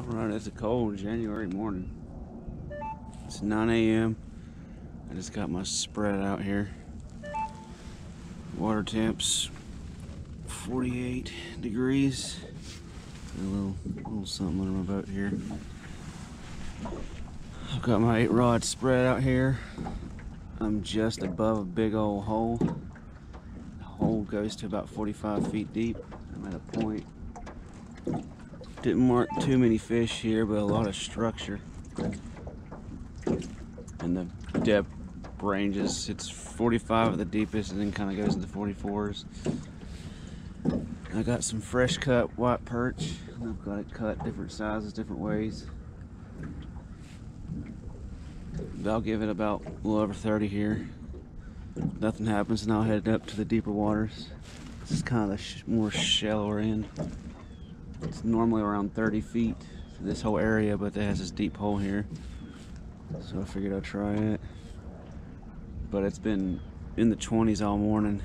Alright, it's a cold January morning. It's 9 a.m. I just got my spread out here. Water temps 48 degrees. A little something under my boat here. I've got my 8-rod spread out here. I'm just above a big old hole. The hole goes to about 45 feet deep. I'm at a point. Didn't mark too many fish here, but a lot of structure. And the depth ranges, it's 45 at the deepest and then kind of goes into 44s. I got some fresh cut white perch. I've got it cut different sizes, different ways. But I'll give it about a little over 30 here. If nothing happens, and I'll head up to the deeper waters. This is kind of the more shallower end. It's normally around 30 feet for this whole area, but it has this deep hole here. So I figured I'd try it. But it's been in the 20s all morning.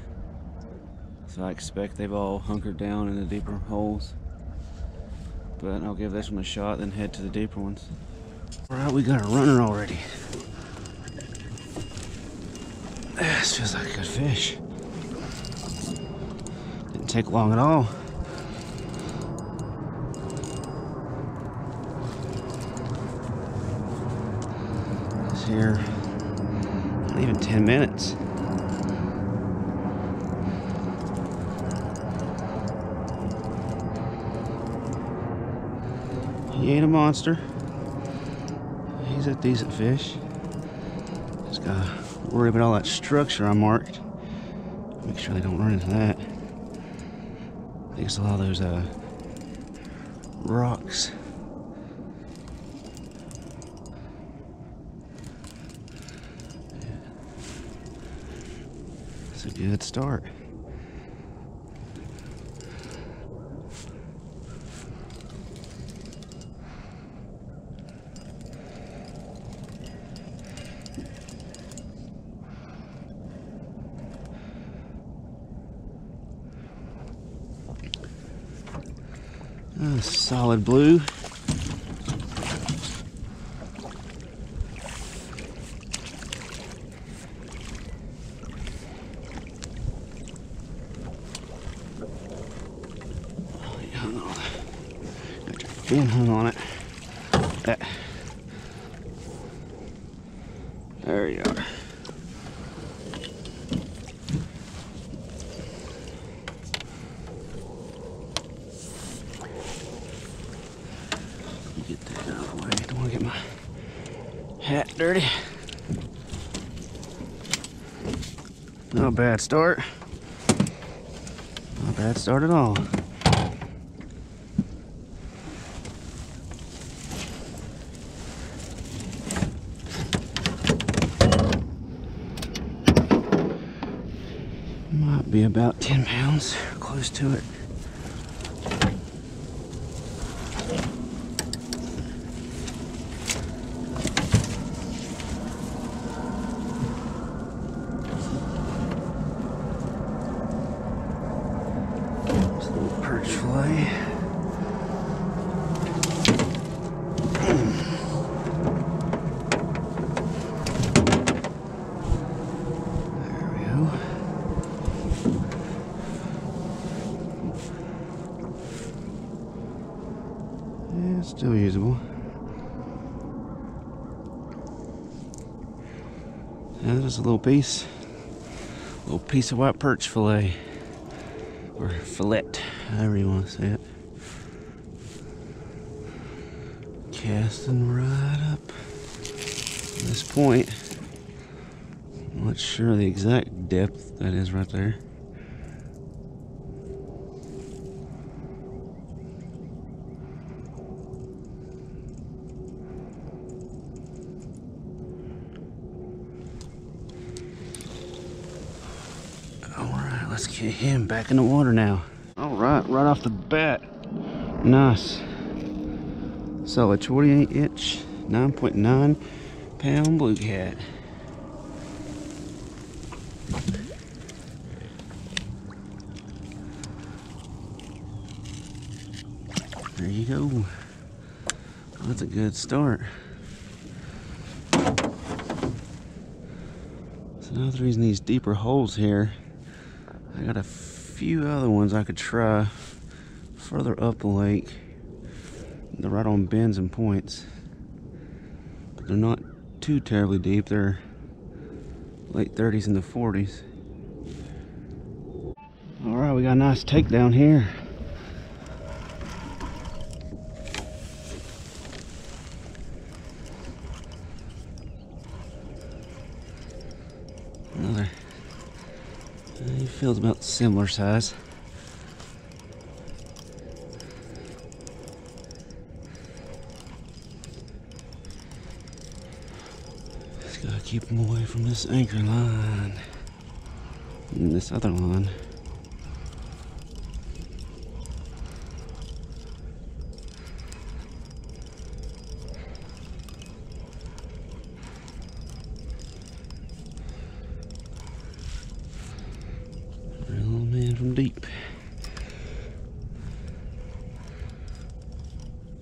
So I expect they've all hunkered down in the deeper holes. But I'll give this one a shot, then head to the deeper ones. Alright, we got a runner already. This feels like a good fish. Didn't take long at all. It's here, not even 10 minutes. He ain't a monster. He's a decent fish. Just gotta worry about all that structure I marked. Make sure they don't run into that. I think it's a lot of those rocks. It's a good start. Solid blue. Fin hung on it. There you are. Get that out of the way. Don't want to get my hat dirty. Not a bad start. Not a bad start at all. Might be about 10 pounds, close to it. There's a little perch fillet. There we go. Yeah, it's still usable. And there's a little piece of white perch fillet, or fillet, however you want to say it. Casting right up to this point. I'm not sure the exact depth that is right there. Alright, let's get him back in the water now. Alright, right off the bat. Nice. Solid 28-inch, 9.9 pound blue cat. There you go. That's a good start. So now they're using these deeper holes here. I got a few other ones I could try further up the lake. They're right on bends and points. But they're not too terribly deep. They're late 30s into 40s. Alright, we got a nice takedown here. Another. He feels about similar size. Just gotta keep him away from this anchor line and this other line. From deep.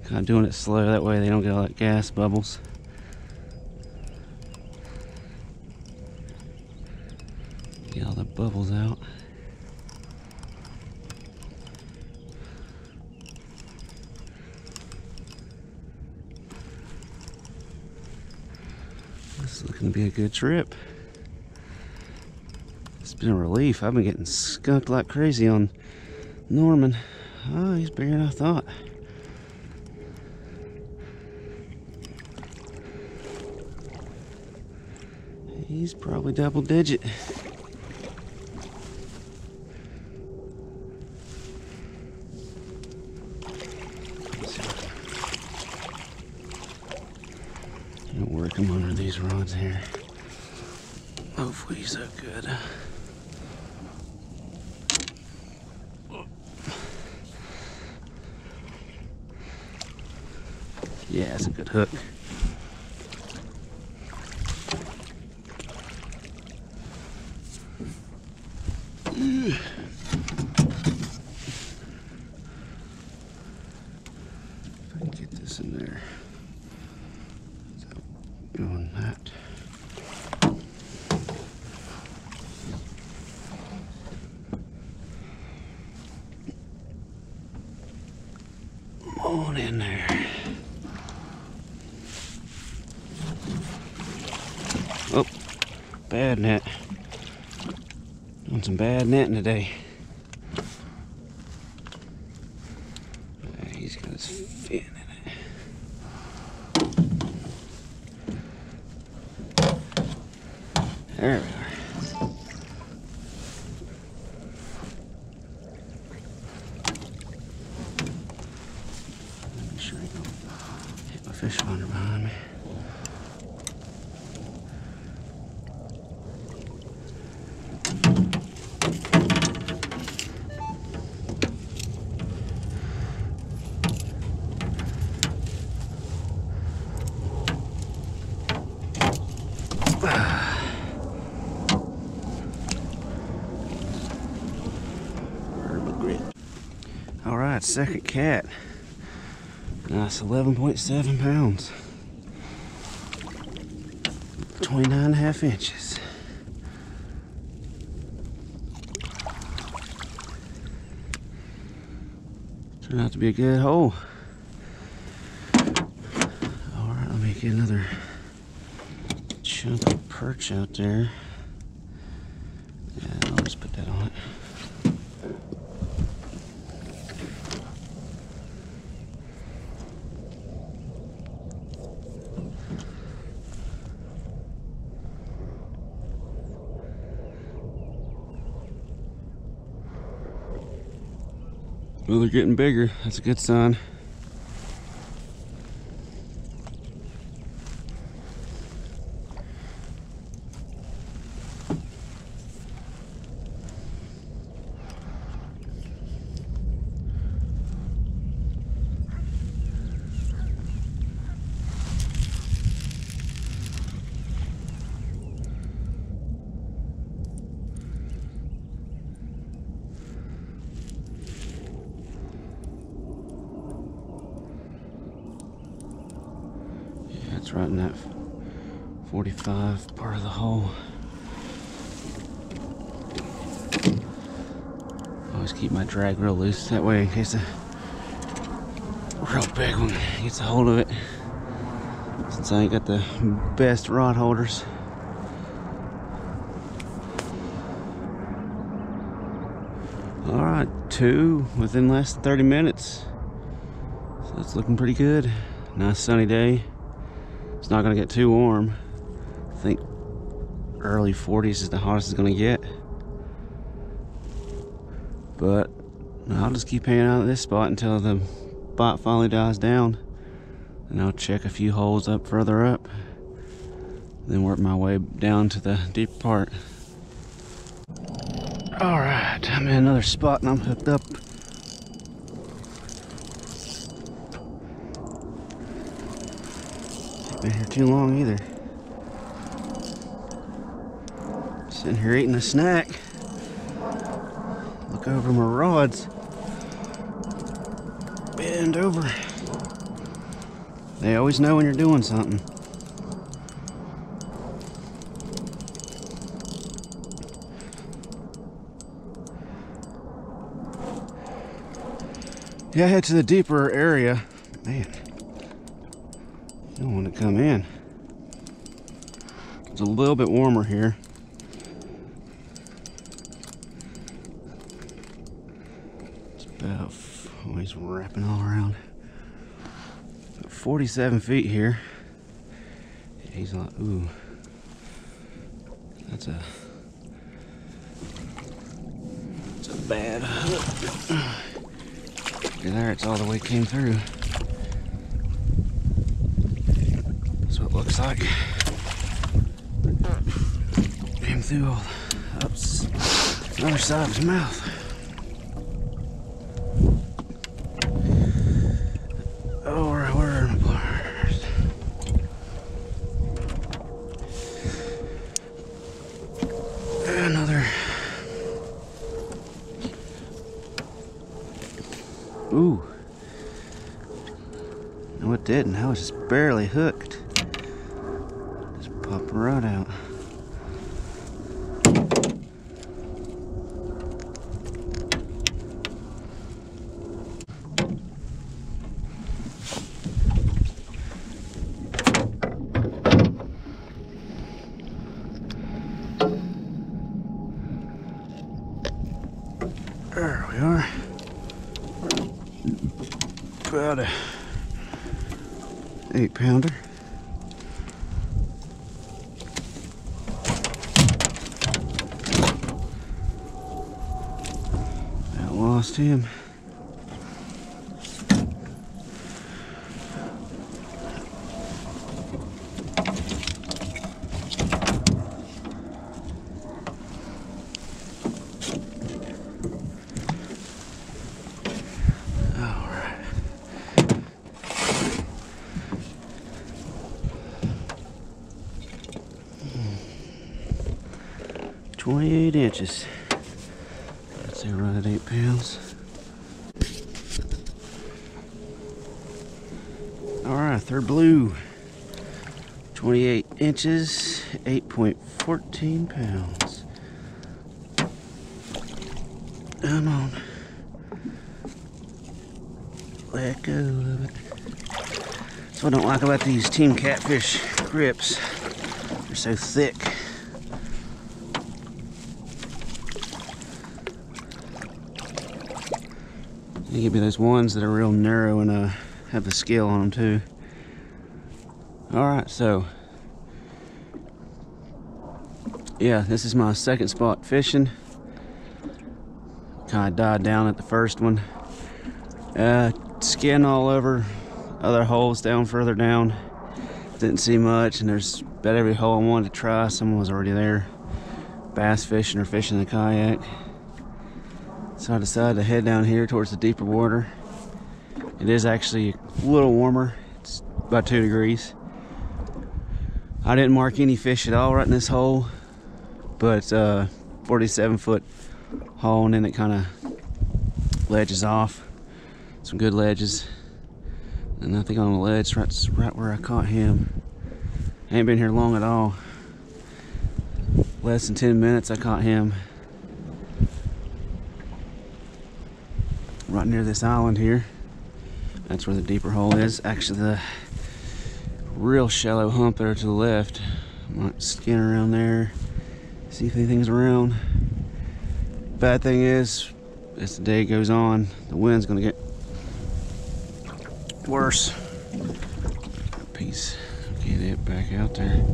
Kind of doing it slow, that way they don't get all that gas bubbles. Get all the bubbles out. This is looking to be a good trip. It's been a relief. I've been getting skunked like crazy on Norman. Oh, he's bigger than I thought. He's probably double digit. I'll work him under these rods here. Hopefully he's so good. Yeah, it's a good hook. If I can get this in there without doing that. Come on in there. Oh, bad net. Doing some bad netting today. He's got his fin in it. There we are. Make sure I don't hit my fish finder behind me. Alright, second cat. Nice 11.7 pounds. 29.5 inches. Turned out to be a good hole. Alright, let me get another chunk of perch out there. Yeah, I'll just put that on it. Well, they're getting bigger. That's a good sign. It's right in that 45 part of the hole. Always keep my drag real loose, that way in case a real big one gets a hold of it. Since I ain't got the best rod holders. Alright, 2 within less than 30 minutes. So it's looking pretty good. Nice sunny day. It's not gonna get too warm. I think early 40s is the hottest it's gonna get. But I'll just keep hanging out at this spot until the bite finally dies down. And I'll check a few holes up further up. Then work my way down to the deeper part. Alright, I'm in another spot and I'm hooked up. Ain't been here too long either. Sitting here eating a snack. Look over my rods. Bend over. They always know when you're doing something. Yeah, head to the deeper area. Man, you don't want to come in. It's a little bit warmer here. It's about, oh, he's wrapping all around. 47 feet here. He's like, ooh, that's a bad hook. There, it's all the way came through. That's what it looks like. Came through all the ups, other side of his mouth. Oh, where are my pliers? Another. Ooh. No, it didn't. I was just barely hooked. Just popped right out. There we are. About a 8-pounder. I lost him. All right. 28 inches. I'd say right at 8 pounds. Alright, third blue. 28 inches, 8.14 pounds. Come on. Let go of it. That's what I don't like about these Team Catfish grips. They're so thick. You give me those ones that are real narrow and have the scale on them too. Alright, so yeah, this is my second spot fishing. Kind of died down at the first one. Skin all over other holes down further down. Didn't see much, and there's about every hole I wanted to try. Someone was already there, bass fishing or fishing the kayak. So I decided to head down here towards the deeper water. It is actually a little warmer. It's about 2 degrees. I didn't mark any fish at all right in this hole, but 47-foot hole, and then it kind of ledges off. Some good ledges. And I think on the ledge, right where I caught him, Ain't been here long at all. Less than 10 minutes I caught him. Right near this island here. That's where the deeper hole is. Actually, the real shallow hump there to the left. I might skin around there, see if anything's around. Bad thing is, as the day goes on, the wind's gonna get worse. Piece, get it back out there.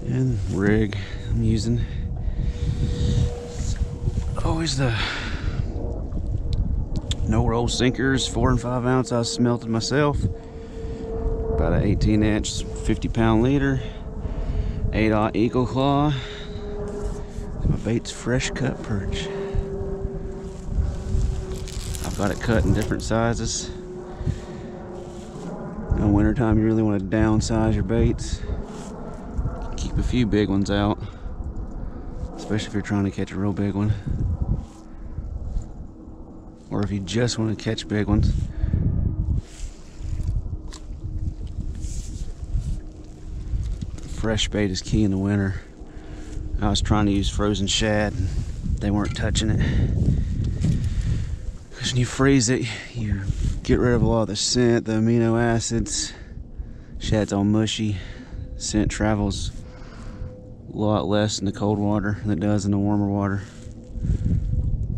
And rig I'm using. Always the no roll sinkers, 4 and 5 ounce. I smelted myself. About an 18-inch, 50-pound leader. 8/0 Eagle Claw. My bait's fresh cut perch. I've got it cut in different sizes. In wintertime, you really want to downsize your baits. Keep a few big ones out, especially if you're trying to catch a real big one. Or if you just want to catch big ones. Fresh bait is key in the winter. I was trying to use frozen shad and they weren't touching it. Because when you freeze it, you get rid of a lot of the scent, the amino acids. Shad's all mushy. Scent travels a lot less in the cold water than it does in the warmer water.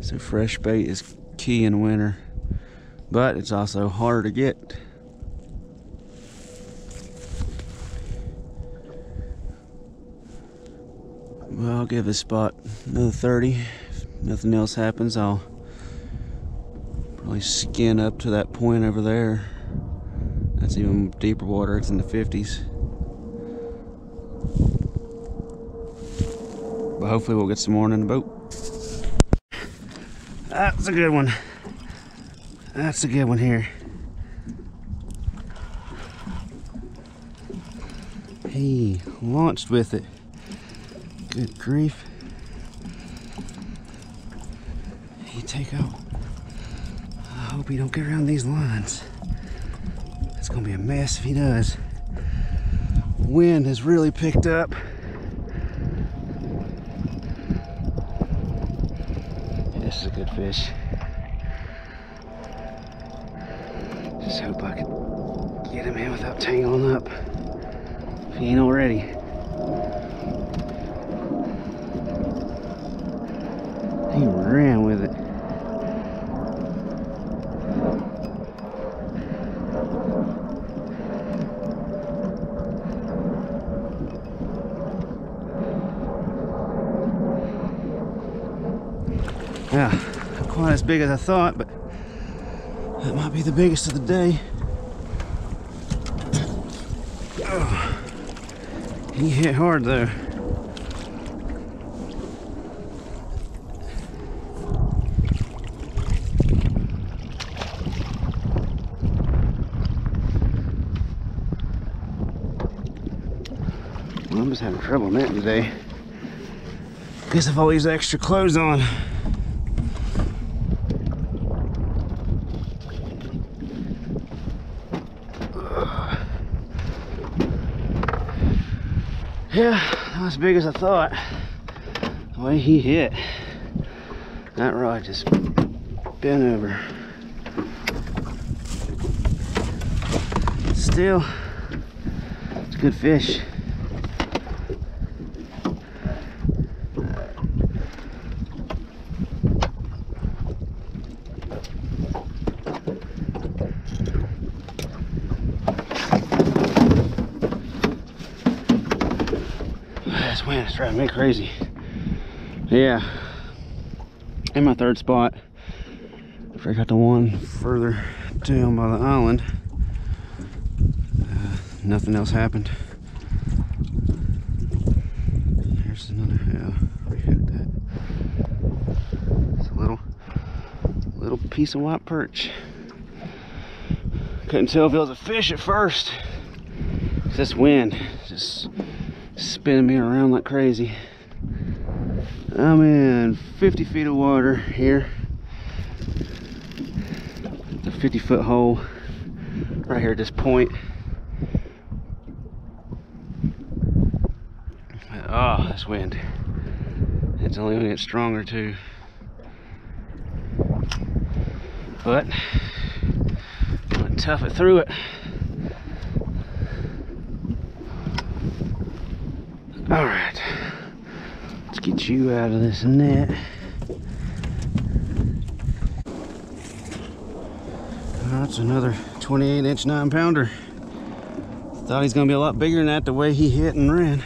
So fresh bait is key in winter, but it's also harder to get. Well, I'll give this spot another 30. If nothing else happens, I'll probably skin up to that point over there. That's even deeper water, it's in the 50s. But hopefully we'll get some more in the boat. That's a good one. That's a good one here. He launched with it. Good grief. He take out. I hope he don't get around these lines. It's gonna be a mess if he does. Wind has really picked up. This is a good fish. Just hope I can get him in without tangling up. If he ain't already. He ran with it. Yeah, not quite as big as I thought, but that might be the biggest of the day. Oh, he hit hard though. Well, I'm just having trouble netting today. Guess if all these extra clothes on. Yeah, not as big as I thought. The way he hit, that rod just bent over. Still, it's a good fish. This wind is driving me crazy. Yeah, in my third spot, after I got the one further down by the island, nothing else happened. There's another, yeah, rehooked that. It's a little piece of white perch. Couldn't tell if it was a fish at first. This wind just spinning me around like crazy. I'm in 50 feet of water here. It's a 50-foot hole right here at this point. this wind. It's only going to get stronger too. But I'm going to tough it through it. Alright, let's get you out of this net. That's another 28-inch 9-pounder. Thought he's gonna be a lot bigger than that the way he hit and ran.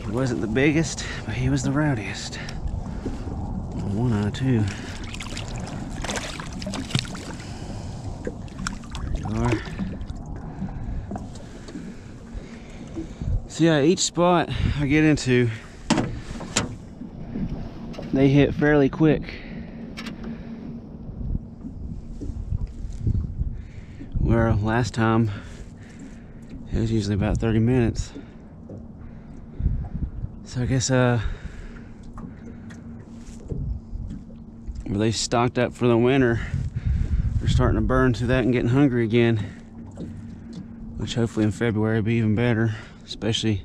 He wasn't the biggest, but he was the rowdiest. One eye too. There you are. So yeah, each spot I get into, they hit fairly quick. Where last time it was usually about 30 minutes. So I guess where they stocked up for the winter, they're starting to burn through that and getting hungry again, which hopefully in February will be even better. Especially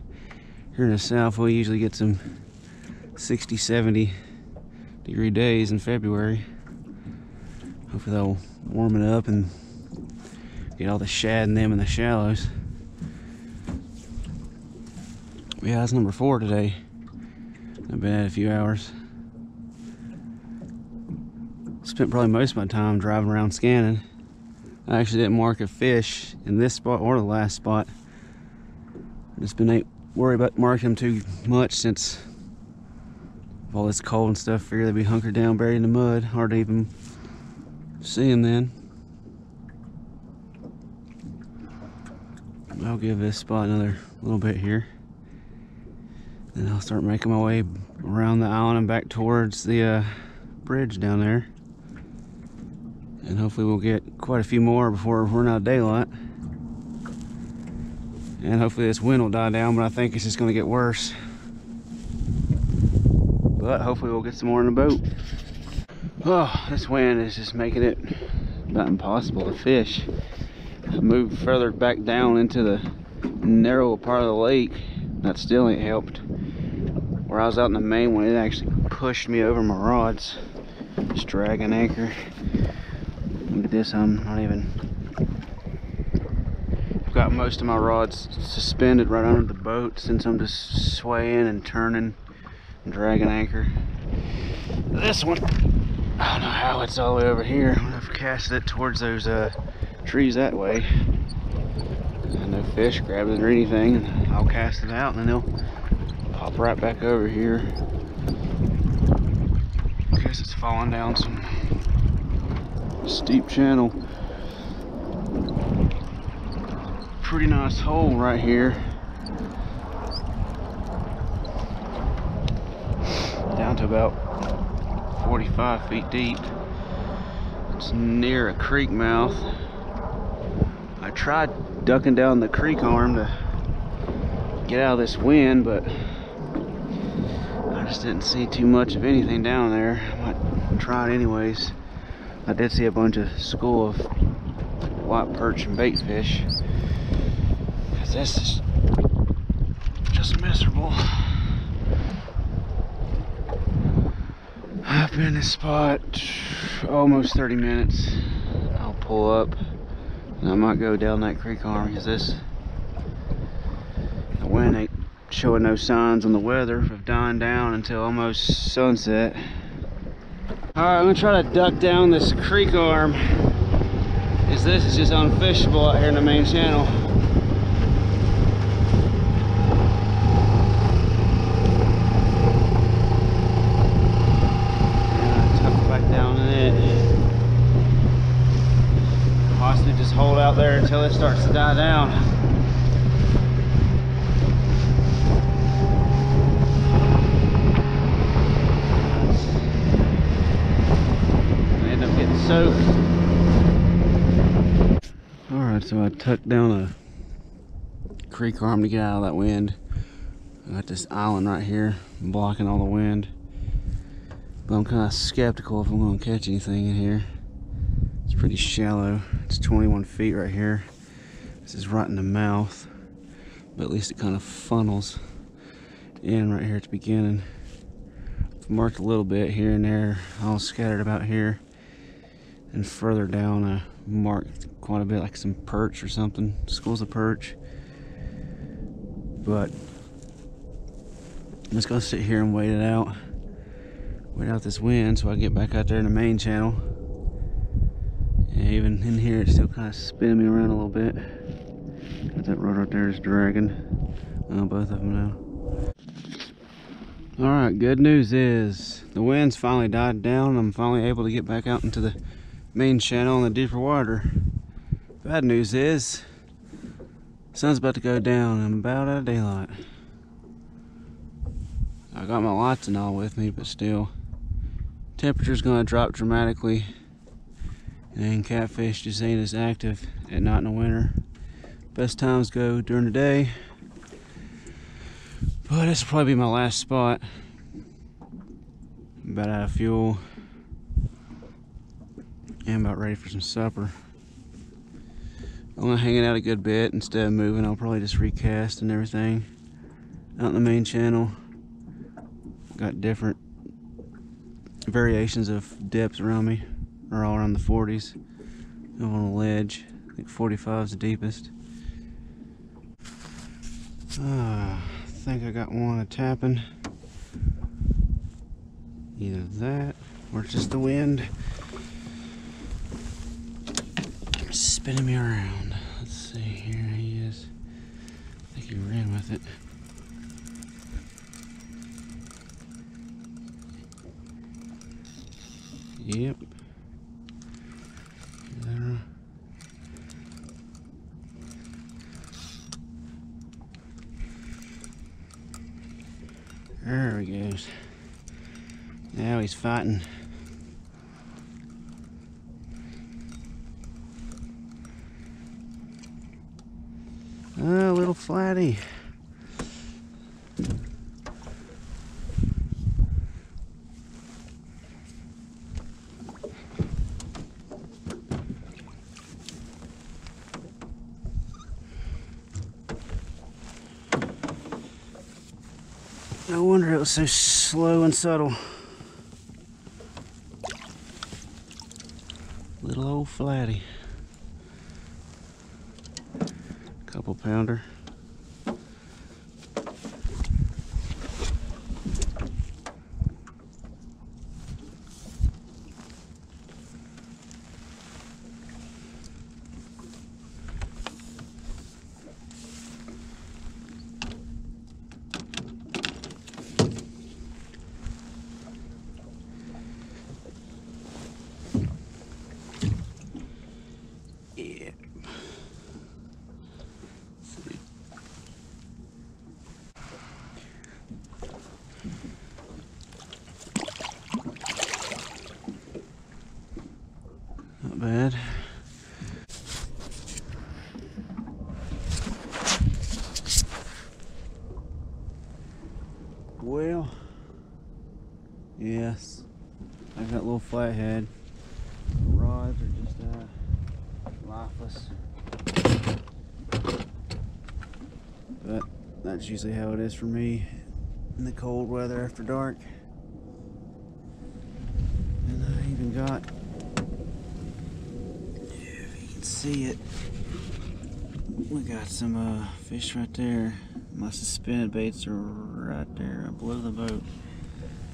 here in the south, we'll usually get some 60, 70 degree days in February. Hopefully they'll warm it up and get all the shad in them in the shallows. Yeah, that's number 4 today. I've been at a few hours. Spent probably most of my time driving around scanning. I actually didn't mark a fish in this spot or the last spot. Just been worried about marking them too much since all this cold and stuff. Figure they'd be hunkered down, buried in the mud. Hard to even see them then. I'll give this spot another little bit here. Then I'll start making my way around the island and back towards the bridge down there. And hopefully we'll get quite a few more before we're out of daylight. And hopefully this wind will die down, but I think it's just going to get worse. But hopefully we'll get some more in the boat. Oh, this wind is just making it about impossible to fish. I moved further back down into the narrow part of the lake. That still ain't helped. Where I was out in the main one, it actually pushed me over my rods. Just dragging anchor. Look at this, I'm not even... I've got most of my rods suspended right under the boat since I'm just swaying and turning and dragging anchor. This one, I don't know how it's all the way over here. I'm gonna have to cast it towards those trees that way. No fish grab it or anything, and I'll cast it out and then they'll pop right back over here. I guess it's falling down some steep channel. Pretty nice hole right here. Down to about 45 feet deep. It's near a creek mouth. I tried ducking down the creek arm to get out of this wind, but I just didn't see too much of anything down there. I might try it anyways. I did see a bunch of school of white perch and bait fish. This is just miserable. I've been in this spot almost 30 minutes. I'll pull up and I might go down that creek arm because the wind ain't showing no signs on the weather of dying down until almost sunset. Alright, I'm gonna try to duck down this creek arm because this is just unfishable out here in the main channel. Possibly just hold out there until it starts to die down. I end up getting soaked. Alright, so I tucked down a creek arm to get out of that wind. I got this island right here blocking all the wind. But I'm kind of skeptical if I'm going to catch anything in here. It's pretty shallow. It's 21 feet right here. This is right in the mouth. but at least it kind of funnels in right here at the beginning. I've marked a little bit here and there, all scattered about here, and further down I marked quite a bit, like some perch or something, schools of perch. But I'm just gonna sit here and wait out this wind so I get back out there in the main channel. And even in here, it's still kind of spinning me around a little bit. Got that rod right there is dragging. Both of them now. Alright, good news is the wind's finally died down. I'm finally able to get back out into the main channel in the deeper water. Bad news is the sun's about to go down and I'm about out of daylight. I got my lights and all with me, but still, temperature's gonna drop dramatically, and catfish just ain't as active at night in the winter. Best times go during the day, but this will probably be my last spot. I'm about out of fuel and about ready for some supper. I'm gonna hang it out a good bit. Instead of moving, I'll probably just recast and everything out in the main channel. Got different variations of depths around me. They're all around the 40s. I'm on a ledge. I think 45 is the deepest. I think I got one a tapping. Either that or it's just the wind spinning me around. Let's see, here he is. I think he ran with it. Yep. There he goes. Now he's fighting. Oh, a little flatty. No wonder it was so slow and subtle. Little old flatty. Couple pounder. Not bad. Well, yes, I got a little flathead. The rods are just lifeless. But that's usually how it is for me in the cold weather after dark. And I even got, if you can see it, we got some fish right there. My suspended baits are right there below the boat.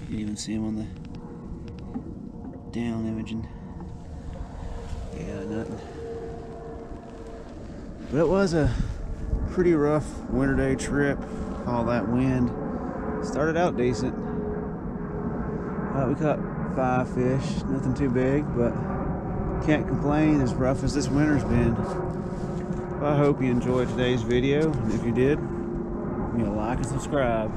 You can even see them on the down imaging. Yeah, nothing. But it was a pretty rough winter day trip. All that wind. Started out decent. We caught 5 fish. Nothing too big, but can't complain as rough as this winter's been. I hope you enjoyed today's video, and if you did, give me a like and subscribe.